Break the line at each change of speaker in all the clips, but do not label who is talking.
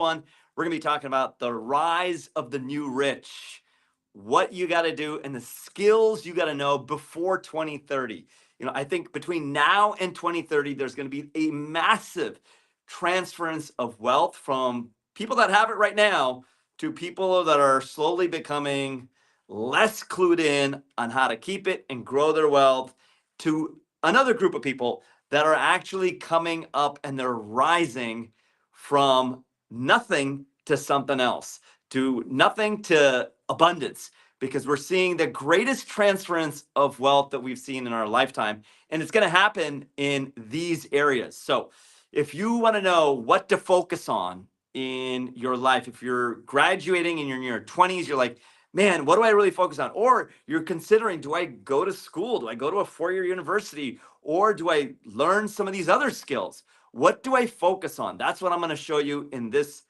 One, we're going to be talking about the rise of the new rich, what you got to do, and the skills you got to know before 2030. I think between now and 2030, there's going to be a massive transference of wealth from people that have it right now to people that are slowly becoming less clued in on how to keep it and grow their wealth, to another group of people that are actually coming up and they're rising from nothing to something else, to nothing to abundance, because we're seeing the greatest transference of wealth that we've seen in our lifetime. And it's going to happen in these areas. So, if you want to know what to focus on in your life, if you're graduating and you're in your 20s, you're like, man, what do I really focus on? Or you're considering, do I go to school? Do I go to a 4-year university? Or do I learn some of these other skills? What do I focus on? That's what I'm going to show you in this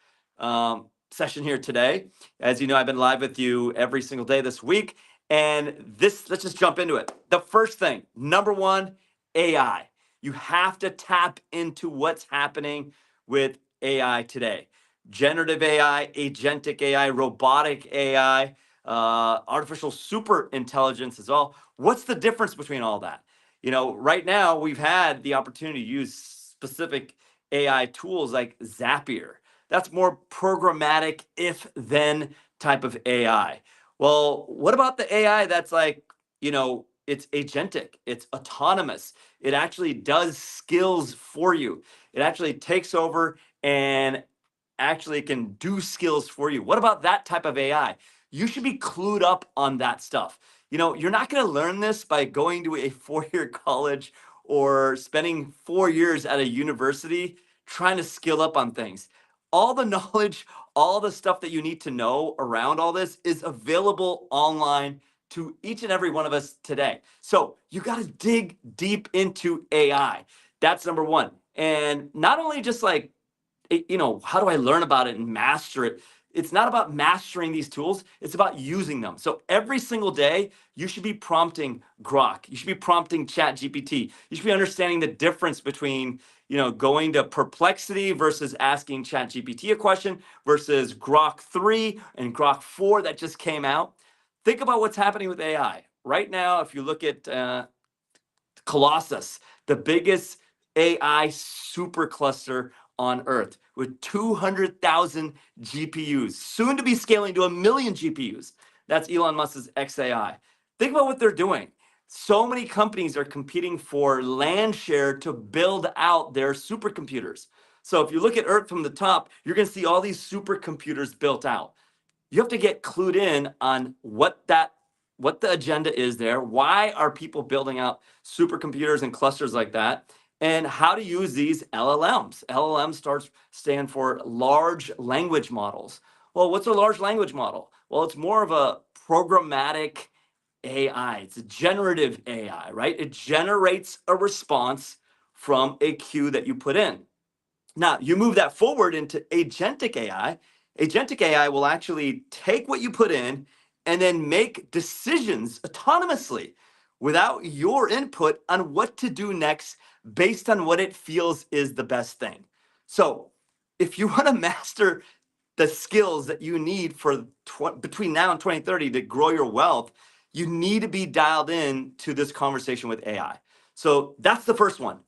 session here today. As you know, I've been live with you every single day this week. And let's just jump into it. The first thing, number one, AI. You have to tap into what's happening with AI today. Generative AI, agentic AI, robotic AI, artificial super intelligence as well. What's the difference between all that? Right now we've had the opportunity to use specific AI tools like Zapier. That's more programmatic, if then type of AI. Well, what about the AI that's like, it's agentic, it's autonomous, it actually does skills for you, it actually takes over and actually can do skills for you? What about that type of AI? You should be clued up on that stuff. You're not going to learn this by going to a 4-year college or spending 4 years at a university trying to skill up on things. All the knowledge, all the stuff that you need to know around all this is available online to each and every one of us today. So you got to dig deep into AI. That's number one. And not only just like, how do I learn about it and master it? It's not about mastering these tools, it's about using them. So every single day, you should be prompting Grok. You should be prompting ChatGPT. You should be understanding the difference between, going to Perplexity versus asking ChatGPT a question versus Grok 3 and Grok 4 that just came out. Think about what's happening with AI. Right now, if you look at Colossus, the biggest AI supercluster on Earth with 200,000 GPUs, soon to be scaling to 1 million GPUs. That's Elon Musk's XAI. Think about what they're doing. So many companies are competing for land share to build out their supercomputers. So if you look at Earth from the top, you're going to see all these supercomputers built out. You have to get clued in on what the agenda is there. Why are people building out supercomputers and clusters like that? And how to use these LLMs. Stand for large language models. Well, what's a large language model? Well, it's more of a programmatic AI. It's a generative AI, right? It generates a response from a cue that you put in. Now, you move that forward into agentic AI. Agentic AI will actually take what you put in and then make decisions autonomously without your input on what to do next based on what it feels is the best thing. So, if you want to master the skills that you need for between now and 2030 to grow your wealth, you need to be dialed in to this conversation with AI. So, that's the first one.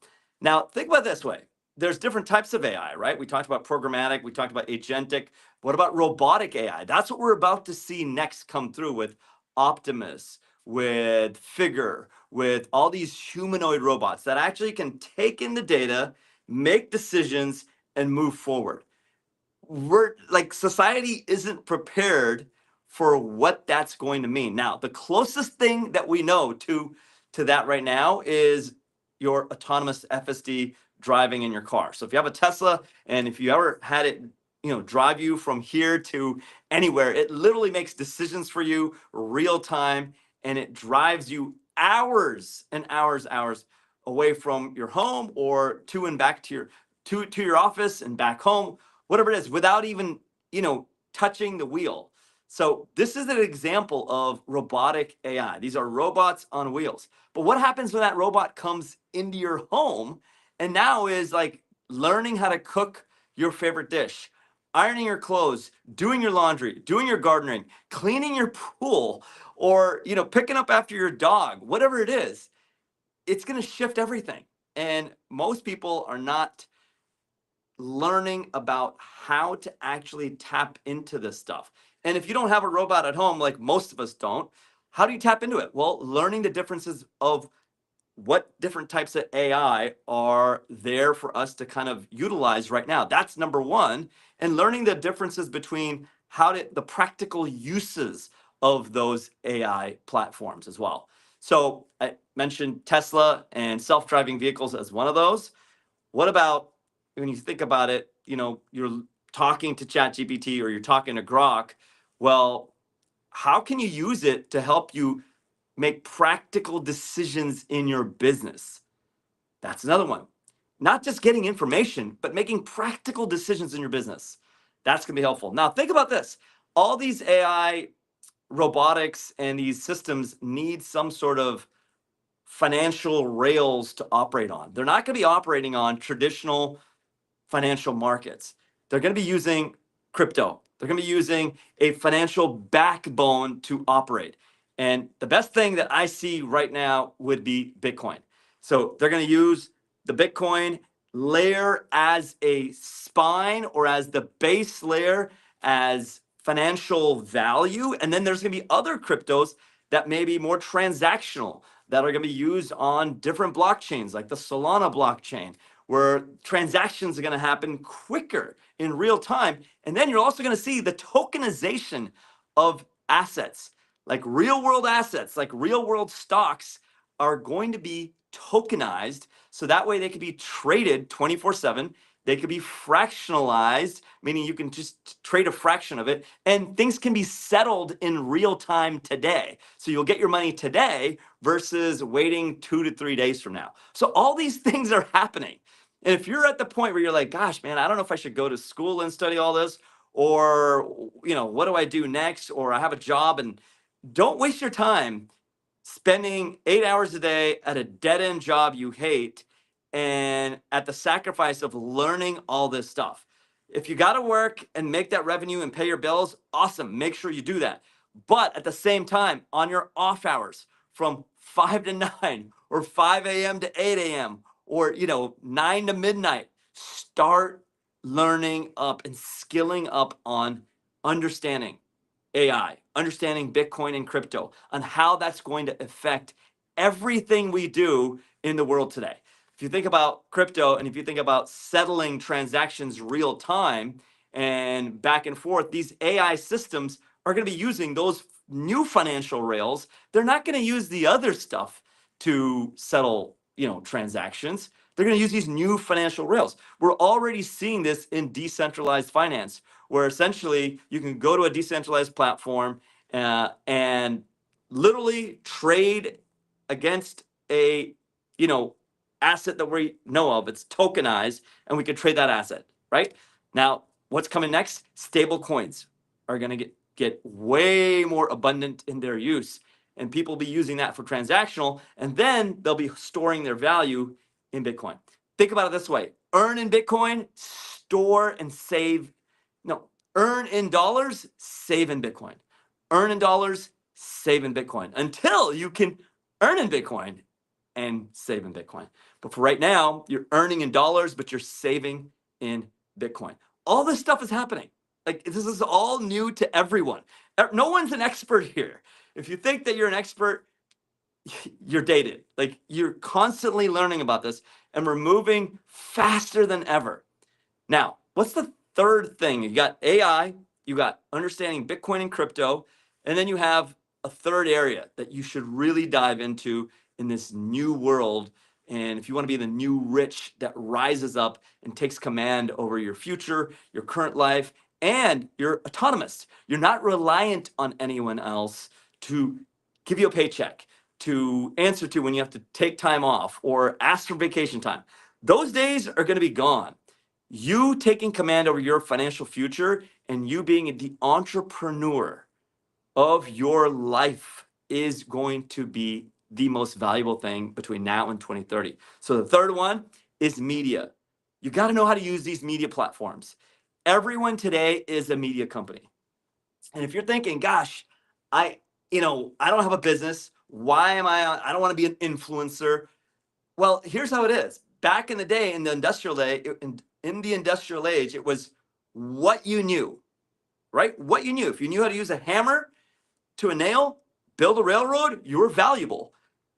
Now, think about it this way. There's different types of AI, right? We talked about programmatic, we talked about agentic. What about robotic AI? That's what we're about to see next come through with Optimus, with Figure, with all these humanoid robots that actually can take in the data, make decisions, and move forward. We're like, society isn't prepared for what that's going to mean. Now, the closest thing that we know to that right now is your autonomous FSD driving in your car. So if you have a Tesla and if you ever had it, drive you from here to anywhere, it literally makes decisions for you real time, and it drives you hours and hours away from your home or to and back to your office and back home, whatever it is, without even, touching the wheel. So this is an example of robotic AI. These are robots on wheels. But what happens when that robot comes into your home and now is like learning how to cook your favorite dish, ironing your clothes, doing your laundry, doing your gardening, cleaning your pool, or picking up after your dog, whatever it is, it's going to shift everything. And most people are not learning about how to actually tap into this stuff. And if you don't have a robot at home, like most of us don't, how do you tap into it? Well, learning the differences of what different types of AI are there for us to kind of utilize right now. That's number one. And learning the differences between the practical uses of those AI platforms as well. So I mentioned Tesla and self-driving vehicles as one of those. What about when you think about it, you're talking to ChatGPT or you're talking to Grok. Well, how can you use it to help you make practical decisions in your business? That's another one. Not just getting information, but making practical decisions in your business. That's going to be helpful. Now, think about this. All these AI robotics and these systems need some sort of financial rails to operate on. They're not going to be operating on traditional financial markets. They're going to be using crypto. They're going to be using a financial backbone to operate. And the best thing that I see right now would be Bitcoin. So they're going to use the Bitcoin layer as a spine or as the base layer as financial value. And then there's going to be other cryptos that may be more transactional that are going to be used on different blockchains like the Solana blockchain, where transactions are going to happen quicker in real time. And then you're also going to see the tokenization of assets, like real world assets, like real world stocks are going to be tokenized. So that way they can be traded 24/7. They could be fractionalized, meaning you can just trade a fraction of it, and things can be settled in real time today. So you'll get your money today versus waiting 2 to 3 days from now. So all these things are happening. And if you're at the point where you're like, gosh, man, I don't know if I should go to school and study all this, or, what do I do next? Or I have a job, and don't waste your time spending 8 hours a day at a dead end job you hate and at the sacrifice of learning all this stuff. If you got to work and make that revenue and pay your bills, awesome. Make sure you do that. But at the same time, on your off hours from 5 to 9 or 5 a.m. to 8 a.m. or 9 to midnight, start learning up and skilling up on understanding AI, understanding Bitcoin and crypto, on how that's going to affect everything we do in the world today. If you think about crypto and if you think about settling transactions real time and back and forth, these AI systems are going to be using those new financial rails. They're not going to use the other stuff to settle, transactions. They're going to use these new financial rails. We're already seeing this in decentralized finance, where essentially you can go to a decentralized platform and literally trade against a asset that we know of. It's tokenized, and we can trade that asset. Right now, what's coming next? Stable coins are going to get way more abundant in their use, and people will be using that for transactional, and then they'll be storing their value in Bitcoin. Think about it this way: earn in Bitcoin, store and save. No, earn in dollars, save in Bitcoin. Earn in dollars, save in Bitcoin until you can earn in Bitcoin and save in Bitcoin. But for right now, you're earning in dollars, but you're saving in Bitcoin. All this stuff is happening. Like, this is all new to everyone. No one's an expert here. If you think that you're an expert, you're dated. Like, you're constantly learning about this, and we're moving faster than ever. Now, what's the third thing? You got AI, you got understanding Bitcoin and crypto, and then you have a third area that you should really dive into in this new world. And if you want to be the new rich that rises up and takes command over your future, your current life, and you're autonomous, you're not reliant on anyone else to give you a paycheck, to answer to when you have to take time off or ask for vacation time. Those days are going to be gone. You taking command over your financial future and you being the entrepreneur of your life is going to be the most valuable thing between now and 2030. So the third one is media. You got to know how to use these media platforms. Everyone today is a media company. And if you're thinking, gosh, I, I don't have a business. Why am I don't want to be an influencer. Well, here's how it is. Back in the day, in the industrial age, in the industrial age, it was what you knew, right? What you knew. If you knew how to use a hammer to a nail, build a railroad, you were valuable.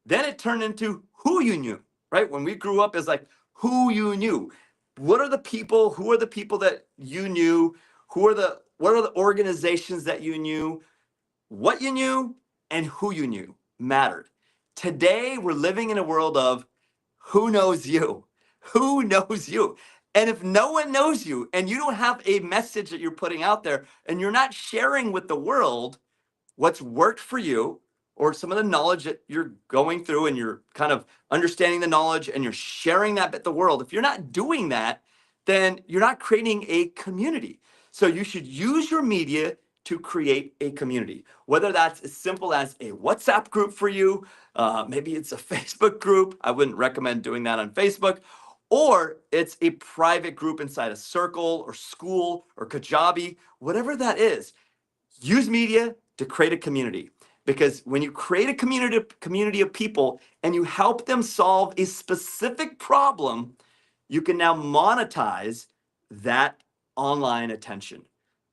Then it turned into who you knew, right? When we grew up, it's like who you knew. What are the people? Who are the people that you knew? What are the organizations that you knew? What you knew and who you knew mattered. Today, we're living in a world of who knows you? Who knows you? And if no one knows you and you don't have a message that you're putting out there and you're not sharing with the world what's worked for you or some of the knowledge that you're going through and you're kind of understanding the knowledge and you're sharing that with the world, if you're not doing that, then you're not creating a community. So you should use your media to create a community, whether that's as simple as a WhatsApp group for you, maybe it's a Facebook group. I wouldn't recommend doing that on Facebook, or it's a private group inside a circle or school or Kajabi, whatever that is. Use media to create a community, because when you create a community of people and you help them solve a specific problem, you can now monetize that online attention.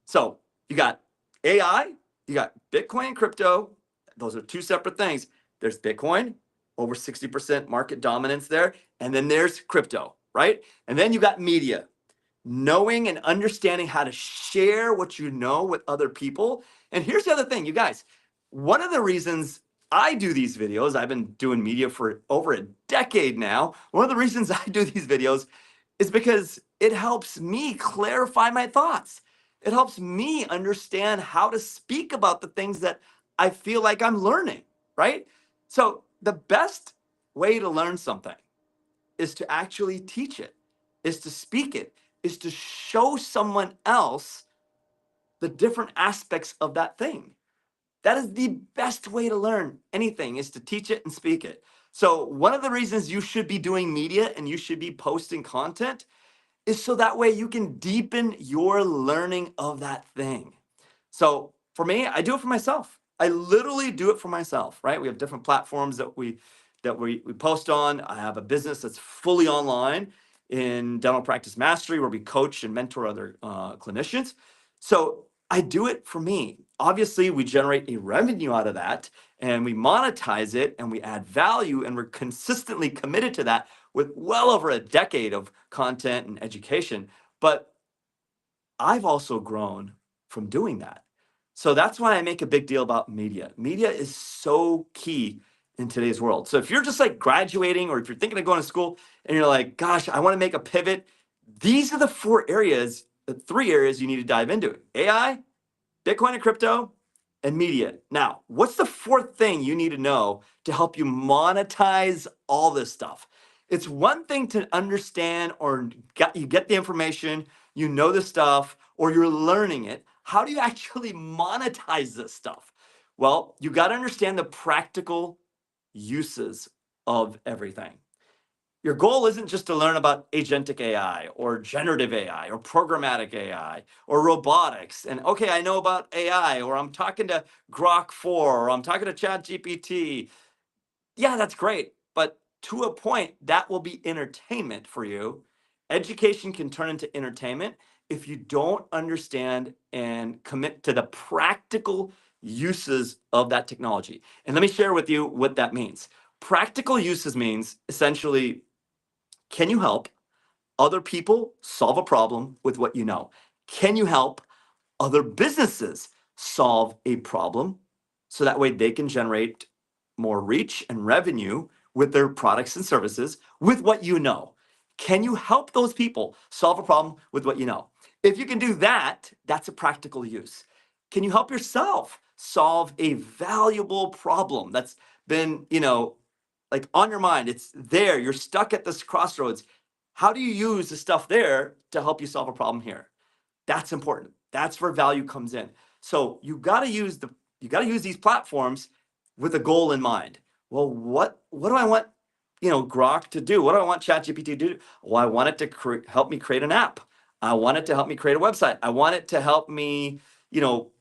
So you got AI, you got Bitcoin and crypto. Those are two separate things. There's Bitcoin, over 60% market dominance there. And then there's crypto, right? And then you got media, knowing and understanding how to share what you know with other people. And here's the other thing, you guys, one of the reasons I do these videos, I've been doing media for over a decade now. One of the reasons I do these videos is because it helps me clarify my thoughts. It helps me understand how to speak about the things that I feel like I'm learning, right? So the best way to learn something is to actually teach it, is to speak it, is to show someone else the different aspects of that thing. That is the best way to learn anything, is to teach it and speak it. So one of the reasons you should be doing media and you should be posting content is so that way you can deepen your learning of that thing. So for me, I do it for myself. I literally do it for myself, right? We have different platforms that we post on. I have a business that's fully online in Dental Practice Mastery, where we coach and mentor other clinicians. So I do it for me. Obviously, we generate a revenue out of that and we monetize it and we add value, and we're consistently committed to that with well over a decade of content and education. But I've also grown from doing that. So that's why I make a big deal about media. Media is so key in today's world. So if you're just like graduating, or if you're thinking of going to school and you're like, gosh, I want to make a pivot, these are the three areas you need to dive into: AI, Bitcoin and crypto, and media. Now, what's the fourth thing you need to know to help you monetize all this stuff? It's one thing to understand, or you get the information, you know the stuff, or you're learning it. How do you actually monetize this stuff? Well, you got to understand the practical uses of everything. Your goal isn't just to learn about agentic AI or generative AI or programmatic AI or robotics. And okay, I know about AI, or I'm talking to Grok 4, or I'm talking to ChatGPT. Yeah, that's great. But to a point, that will be entertainment for you. Education can turn into entertainment if you don't understand and commit to the practical uses of that technology. And let me share with you what that means. Practical uses means essentially, can you help other people solve a problem with what you know? Can you help other businesses solve a problem so that way they can generate more reach and revenue with their products and services with what you know? Can you help those people solve a problem with what you know? If you can do that, that's a practical use. Can you help yourself solve a valuable problem that's been, like on your mind? It's there. You're stuck at this crossroads. How do you use the stuff there to help you solve a problem here? That's important. That's where value comes in. So you got to use these platforms with a goal in mind. Well, what do I want, Grok to do? What do I want ChatGPT to do? Well, I want it to help me create an app. I want it to help me create a website. I want it to help me, you know,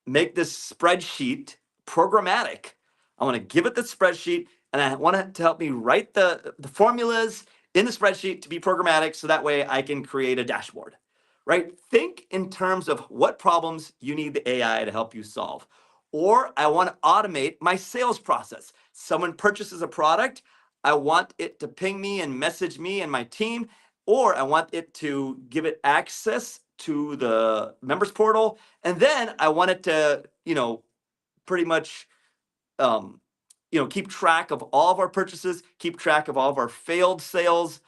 make this spreadsheet programmatic. I want to give it the spreadsheet, and I want it to help me write the formulas in the spreadsheet to be programmatic so that way I can create a dashboard, right? Think in terms of what problems you need the AI to help you solve. Or I want to automate my sales process. Someone purchases a product, I want it to ping me and message me and my team, or I want it to give it access to the members portal, and then I want it to, pretty much, um, keep track of all of our purchases, keep track of all of our failed sales,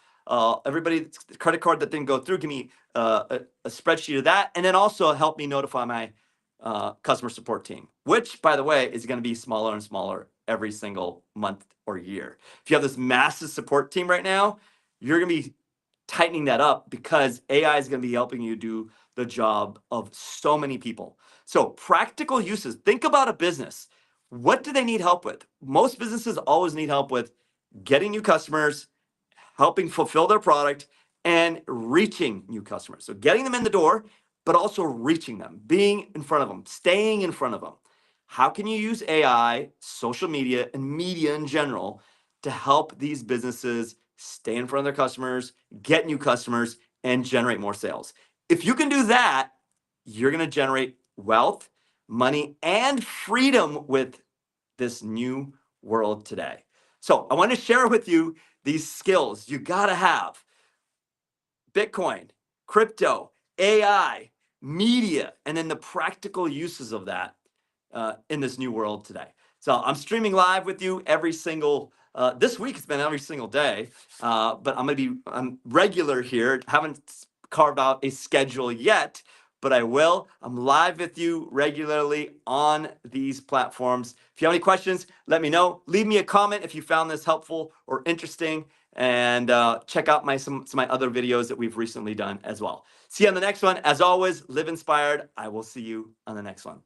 everybody's credit card that didn't go through. Give me a spreadsheet of that, and then also help me notify my customer support team, which, by the way, is going to be smaller and smaller every single month or year. If you have this massive support team right now, you're going to be tightening that up because AI is going to be helping you do the job of so many people. So, practical uses. Think about a business. What do they need help with? Most businesses always need help with getting new customers, helping fulfill their product, and reaching new customers. So, getting them in the door, but also reaching them, being in front of them, staying in front of them. How can you use AI, social media, and media in general to help these businesses stay in front of their customers, get new customers, and generate more sales? If you can do that, you're going to generate wealth, money, and freedom with this new world today. So I want to share with you these skills you got to have: Bitcoin, crypto, AI, media, and then the practical uses of that in this new world today. So I'm streaming live with you every single, this week it's been every single day, but I'm regular here. Haven't carved out a schedule yet, but I will. I'm live with you regularly on these platforms. If you have any questions, let me know. Leave me a comment if you found this helpful or interesting, and check out some of my other videos that we've recently done as well. See you on the next one. As always, live inspired. I will see you on the next one.